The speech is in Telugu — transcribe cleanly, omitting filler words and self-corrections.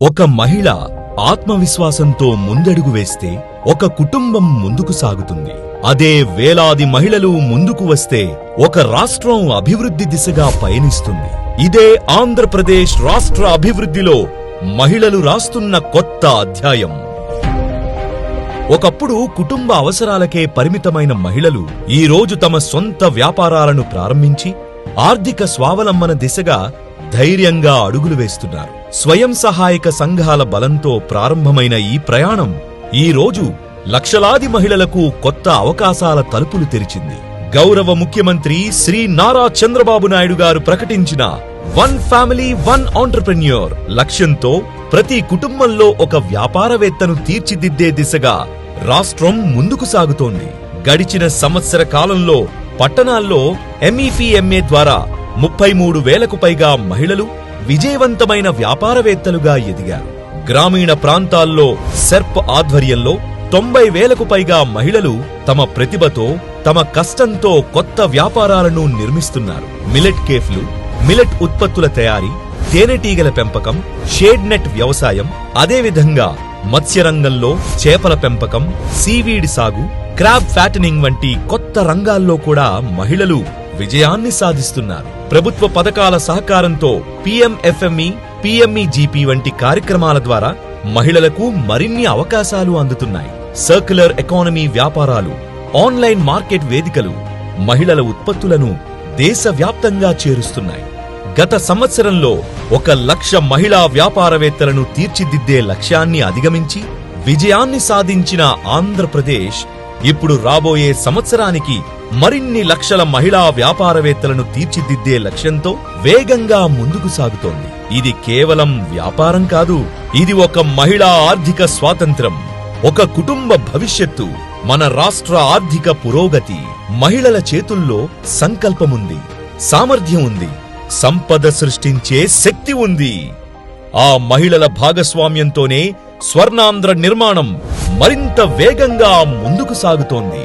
ఒక మహిళ ఆత్మవిశ్వాసంతో ముందడుగు వేస్తే ఒక కుటుంబం ముందుకు సాగుతుంది. అదే వేలాది మహిళలు ముందుకు వస్తే ఒక రాష్ట్రం అభివృద్ధి దిశగా పయనిస్తుంది. ఇదే ఆంధ్రప్రదేశ్ రాష్ట్ర అభివృద్ధిలో మహిళలు రాస్తున్న కొత్త అధ్యాయం. ఒకప్పుడు కుటుంబ అవసరాలకే పరిమితమైన మహిళలు ఈ రోజు తమ సొంత వ్యాపారాలను ప్రారంభించి ఆర్థిక స్వావలంబన దిశగా ధైర్యంగా అడుగులు వేస్తున్నారు. స్వయం సహాయక సంఘాల బలంతో ప్రారంభమైన ఈ ప్రయాణం ఈ రోజు లక్షలాది మహిళలకు కొత్త అవకాశాల తలుపులు తెరిచింది. గౌరవ ముఖ్యమంత్రి శ్రీ నారా చంద్రబాబు నాయుడు గారు ప్రకటించిన వన్ ఫ్యామిలీ వన్ ఆంటర్‌ప్రెన్యూర్ లక్ష్యంతో ప్రతి కుటుంబంలో ఒక వ్యాపారవేత్తను తీర్చిదిద్దే దిశగా రాష్ట్రం ముందుకు సాగుతోంది. గడిచిన సంవత్సర కాలంలో పట్టణాల్లో MEPMA ద్వారా 33,000కు పైగా మహిళలు విజయవంతమైన వ్యాపారవేత్తలుగా ఎదిగారు. గ్రామీణ ప్రాంతాల్లో సెర్ప్ ఆధ్వర్యంలో 90,000కు పైగా మహిళలు తమ ప్రతిభతో, తమ కష్టంతో కొత్త వ్యాపారాలను నిర్మిస్తున్నారు. మిలెట్ కేఫ్లు, మిలెట్ ఉత్పత్తుల తయారీ, తేనెటీగల పెంపకం, షేడ్ నెట్ వ్యవసాయం, అదేవిధంగా మత్స్యరంగంలో చేపల పెంపకం, సీవీడ్ సాగు, క్రాబ్ ఫ్యాటనింగ్ వంటి కొత్త రంగాల్లో కూడా మహిళలు విజయాన్ని సాధిస్తున్నారు. ప్రభుత్వ పథకాల సహకారంతో PMFME, PMEGP వంటి కార్యక్రమాల ద్వారా మహిళలకు మరిన్ని అవకాశాలు అందుతున్నాయి. సర్క్యులర్ ఎకానమీ వ్యాపారాలు, ఆన్లైన్ మార్కెట్ వేదికలు మహిళల ఉత్పత్తులను దేశవ్యాప్తంగా చేరుస్తున్నాయి. గత సంవత్సరంలో 1,00,000 మహిళా వ్యాపారవేత్తలను తీర్చిదిద్దే లక్ష్యాన్ని అధిగమించి విజయాన్ని సాధించిన ఆంధ్రప్రదేశ్ ఇప్పుడు రాబోయే సంవత్సరానికి మరిన్ని లక్షల మహిళా వ్యాపారవేత్తలను తీర్చిదిద్దే లక్ష్యంతో వేగంగా ముందుకు సాగుతోంది. ఇది కేవలం వ్యాపారం కాదు, ఇది ఒక మహిళా ఆర్థిక స్వాతంత్ర్యం, ఒక కుటుంబ భవిష్యత్తు, మన రాష్ట్ర ఆర్థిక పురోగతి. మహిళల చేతుల్లో సంకల్పముంది, సామర్థ్యం ఉంది, సంపద సృష్టించే శక్తి ఉంది. ఆ మహిళల భాగస్వామ్యంతోనే స్వర్ణాంధ్ర నిర్మాణం మరింత వేగంగా ముందుకు సాగుతోంది.